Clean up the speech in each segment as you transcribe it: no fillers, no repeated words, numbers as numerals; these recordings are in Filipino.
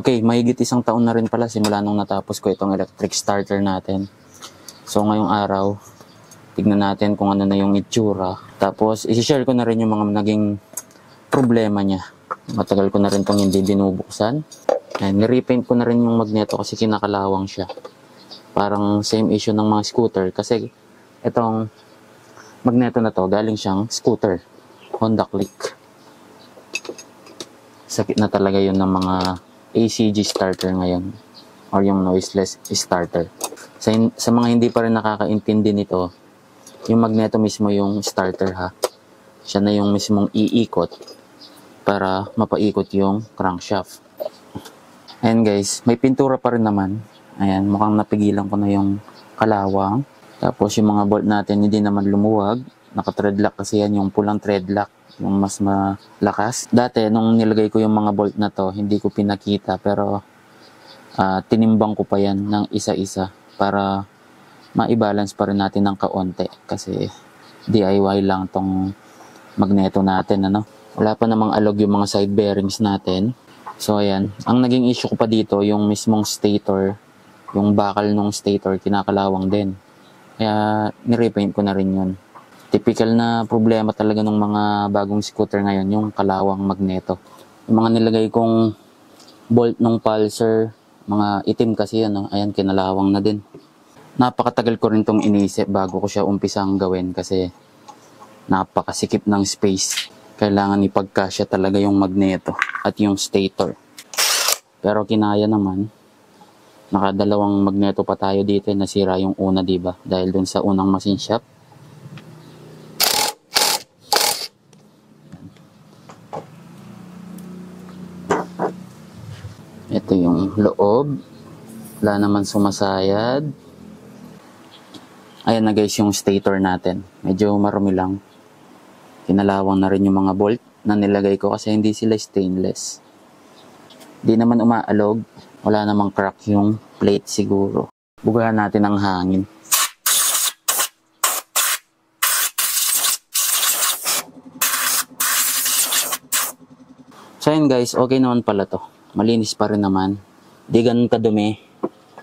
Okay, mahigit 1 taon na rin pala simula nung natapos ko itong electric starter natin. So ngayong araw, tignan natin kung ano na yung itsura. Tapos isi-share ko na rin yung mga naging problema niya. Matagal ko na rin itong hindi binubuksan. And nirepaint ko na rin yung magneto kasi kinakalawang siya. Parang same issue ng mga scooter kasi itong magneto na to galing siyang scooter, Honda Click. Sakit na talaga yun ng mga ACG starter ngayon or yung noiseless starter. Sa mga hindi pa rin nakakaintindi nito, yung magneto mismo yung starter ha. Siya na yung mismong iikot para mapaikot yung crankshaft. Ayan guys, may pintura pa rin naman. Ayan, mukhang napigilan ko na yung kalawang. Tapos yung mga bolt natin hindi naman lumuwag. Naka-threadlock kasi yan, yung pulang threadlock, yung mas malakas. Dati, nung nilagay ko yung mga bolt na to, hindi ko pinakita. Pero, tinimbang ko pa yan ng isa-isa para ma-balance pa rin natin ng kaunti. Kasi, DIY lang tong magneto natin, ano. Wala pa namang alog yung mga side bearings natin. So, ayan. Ang naging issue ko pa dito, yung mismong stator, yung bakal ng stator, kinakalawang din. Kaya, nirepaint ko na rin yun. Typical na problema talaga ng mga bagong scooter ngayon, yung kalawang magneto. Yung mga nilagay kong bolt ng Pulsar, mga itim kasi yan, no? Ayan, kinalawang na din. Napakatagal ko rin tong inisip bago ko siya umpisang gawin kasi napakasikip ng space. Kailangan ipagkasya talaga yung magneto at yung stator. Pero kinaya naman. Nakadalawang magneto pa tayo dito, nasira yung una, diba? Dahil dun sa unang machine shop. Ito yung loob. Wala naman sumasayad. Ayan na guys yung stator natin. Medyo marumi lang. Kinalawang na rin yung mga bolt na nilagay ko kasi hindi sila stainless. Di naman umaalog. Wala namang crack yung plate siguro. Bugahan natin ang hangin. So ayan guys, okay naman pala to. Malinis pa rin naman. Di ganun kadumi.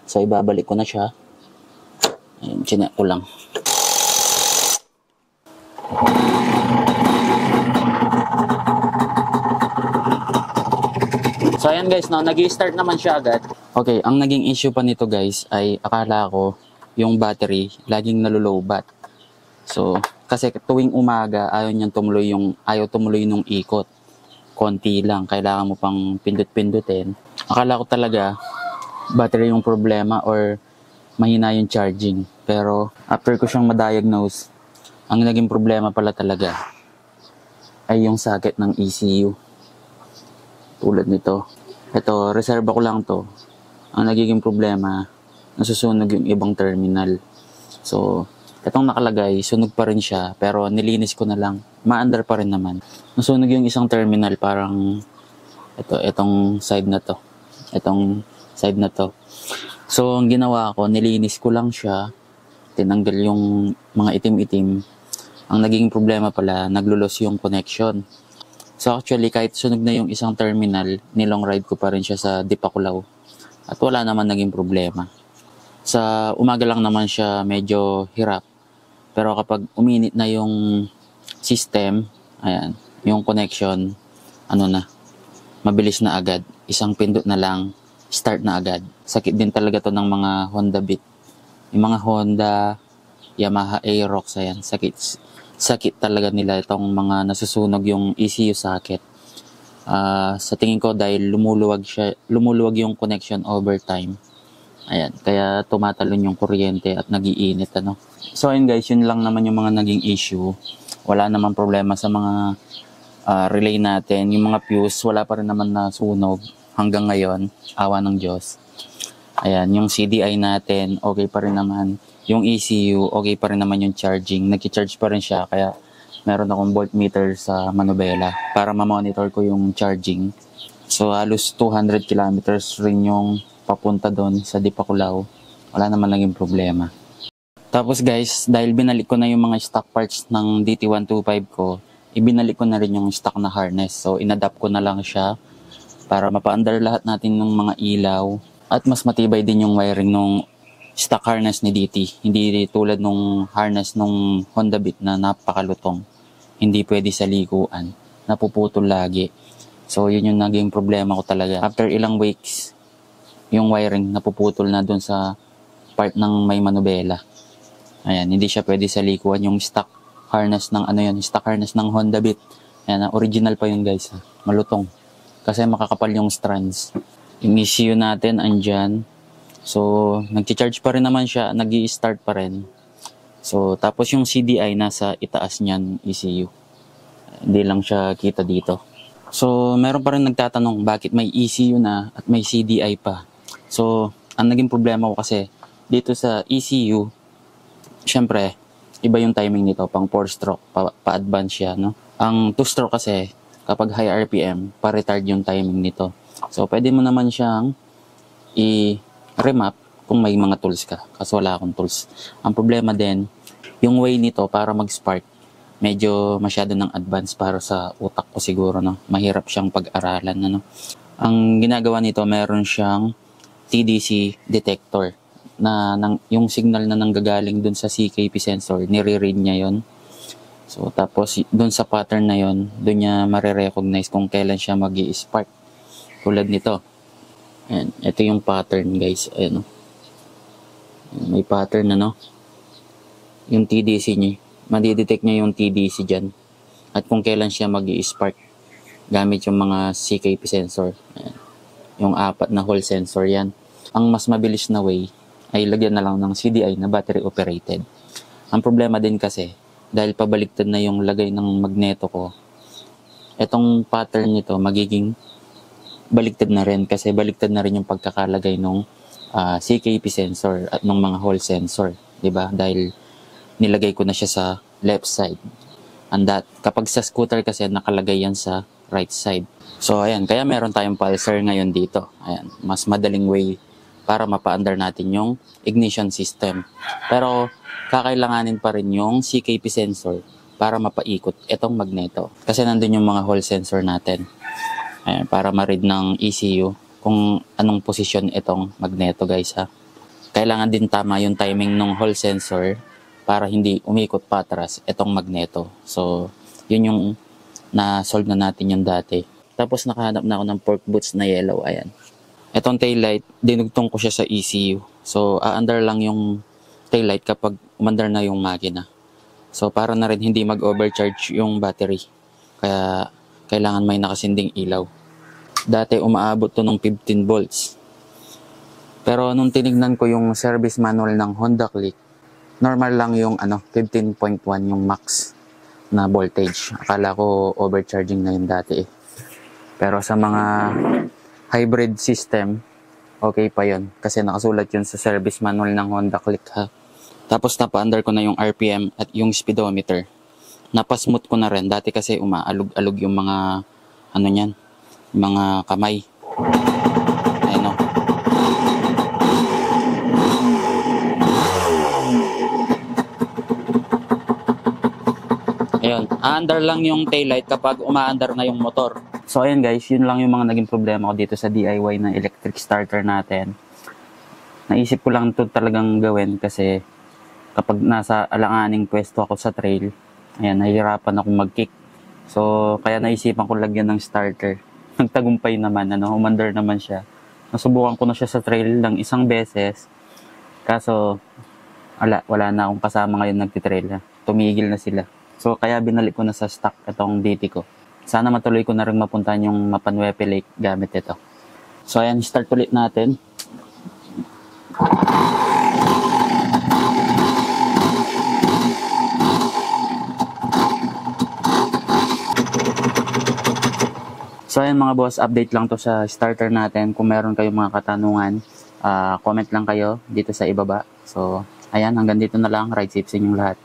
So ibabalik ko na siya. Ayan, chinek ko lang. So ayan guys, no, nag-i-start naman siya agad. Okay, ang naging issue pa nito guys ay akala ko yung battery laging nalulobat. So, kasi tuwing umaga ayaw tumuloy nung ikot. Konti lang, kailangan mo pang pindot-pindutin. Akala ko talaga battery yung problema or mahina yung charging. Pero after ko siyang ma-diagnose, ang naging problema pala talaga ay yung socket ng ECU. Tulad nito. Ito, reserva ko lang to. Ang nagiging problema, nasusunog yung ibang terminal. So, itong nakalagay, sunog pa rin siya, pero nilinis ko na lang. Ma-under pa rin naman. Nasunog yung isang terminal, parang itong side na to. Itong side na to. So, ang ginawa ko, nilinis ko lang siya. Tinanggal yung mga itim-itim. Ang naging problema pala, naglulos yung connection. So, actually, kahit sunog na yung isang terminal, nilong ride ko pa rin siya sa Dipakulaw. At wala naman naging problema. Sa umaga lang naman siya medyo hirap. Pero kapag uminit na yung system, ayan, yung connection, mabilis na agad. Isang pindot na lang, start na agad. Sakit din talaga to ng mga Honda Beat. Yung mga Honda, Yamaha Aerox, ayan, sakit talaga nila itong mga nasusunog yung ECU socket. Sa tingin ko dahil lumuluwag yung connection over time. Ayan, kaya tumatalon yung kuryente at nagiinit, ano. So ayun guys, yun lang naman yung mga naging issue. Wala naman problema sa mga relay natin. Yung mga fuse, wala pa rin naman na sunog hanggang ngayon. Awa ng Diyos. Ayan, yung CDI natin, okay pa rin naman. Yung ECU, okay pa rin naman yung charging. Nag-charge pa rin siya, kaya meron akong voltmeter sa manubela para ma-monitor ko yung charging. So halos 200 kilometers rin yung papunta doon sa Dipakulaw. Wala naman naging problema. Tapos guys, dahil binalik ko na yung mga stock parts ng DT125 ko, ibinalik ko na rin yung stock na harness. So inadapt ko na lang siya para mapaandar lahat natin ng mga ilaw at mas matibay din yung wiring ng stock harness ni DT. Hindi tulad nung harness nung Honda Beat na napakalutong. Hindi pwede sa likuan. Napuputol lagi. So yun yung naging problema ko talaga. After ilang weeks, yung wiring napuputol na dun sa part ng may manubela. Ayan, hindi siya pwede sa likuan. Yung stock harness ng stock harness ng Honda Beat. Ayan, original pa yun guys. Malutong. Kasi makakapal yung strands. Yung ECU natin andyan. So, nag-charge pa rin naman siya, nag-i-start pa rin. So, tapos yung CDI nasa itaas niyan ECU. Hindi lang siya kita dito. So, meron pa rin nagtatanong bakit may ECU na at may CDI pa. So, ang naging problema ko kasi dito sa ECU, syempre, iba yung timing nito, pang 4-stroke, pa-advance siya, no? Ang 2-stroke kasi, kapag high RPM, pa-retard yung timing nito. So, pwede mo naman siyang i-remap kung may mga tools ka. Kasi wala akong tools. Ang problema din, yung way nito para mag-spark, medyo masyado ng advance para sa utak ko siguro, no? Mahirap siyang pag-aralan, no? Ang ginagawa nito, meron siyang TDC detector na yung signal na nanggagaling dun sa CKP sensor, nire-read niya yon. So, tapos, dun sa pattern na yon, dun niya marirecognize kung kailan siya mag-i-spark. Tulad nito. Ayan, ito yung pattern, guys. Ayan, no? May pattern, ano? Yung TDC niya. Madidetect niya yung TDC dyan. At kung kailan siya mag-i-spark gamit yung mga CKP sensor. Ayan. Yung 4 na hall sensor yan. Ang mas mabilis na way ay lagyan na lang ng CDI na battery operated. Ang problema din kasi, dahil pabaliktad na yung lagay ng magneto ko, etong pattern nito magiging baliktad na rin kasi baliktad na rin yung pagkakalagay ng CKP sensor at ng mga hall sensor, 'di ba? Dahil nilagay ko na siya sa left side. Kapag sa scooter kasi nakalagay yan sa right side. So ayan, kaya meron tayong pulsar ngayon dito. Ayan, mas madaling way para mapaandar natin yung ignition system. Pero kakailanganin pa rin yung CKP sensor para mapaikot itong magneto. Kasi nandun yung mga hall sensor natin. Ayan, para ma-read ng ECU kung anong posisyon itong magneto guys ha. Kailangan din tama yung timing ng hall sensor para hindi umikot patras itong magneto. So, yun yung na-solve na natin yung dati. Tapos nakahanap na ako ng pork boots na yellow. Ayan. Itong taillight, dinugtong ko siya sa ECU. So, aandar lang yung taillight kapag umandar na yung makina. So, para na rin hindi mag-overcharge yung battery. Kaya, kailangan may nakasinding ilaw. Dati, umaabot to ng 15 volts. Pero, nung tinignan ko yung service manual ng Honda Click, normal lang yung 15.1 yung max na voltage. Akala ko overcharging na yung dati eh. Pero sa mga hybrid system, okay pa yon kasi nakasulat yun sa service manual ng Honda Click ha. Tapos napa-under ko na yung RPM at yung speedometer. Napasmooth ko na rin. Dati kasi umaalog-alog yung mga niyan, mga kamay. Ayun o. Ayun, aandar lang yung taillight kapag umaandar na yung motor. So ayun guys, yun lang yung mga naging problema ko dito sa DIY na electric starter natin. Naisip ko lang ito talagang gawin kasi kapag nasa alanganing pwesto ako sa trail, ayan, nahihirapan akong mag-kick. So kaya naisipan ko lagyan ng starter. Nagtagumpay naman, umandar naman siya. Nasubukan ko na siya sa trail lang isang beses. Kaso wala na akong kasama ngayon nagtitrail. Tumigil na sila. So, kaya binalik ko na sa stock itong DT ko. Sana matuloy ko na rin mapuntahan yung Mapanwepe Lake gamit ito. So, ayan, start ulit natin. So, ayan mga boss, update lang to sa starter natin. Kung meron kayong mga katanungan, comment lang kayo dito sa ibaba. So, ayan, hanggang dito na lang. Ride safe sa inyong lahat.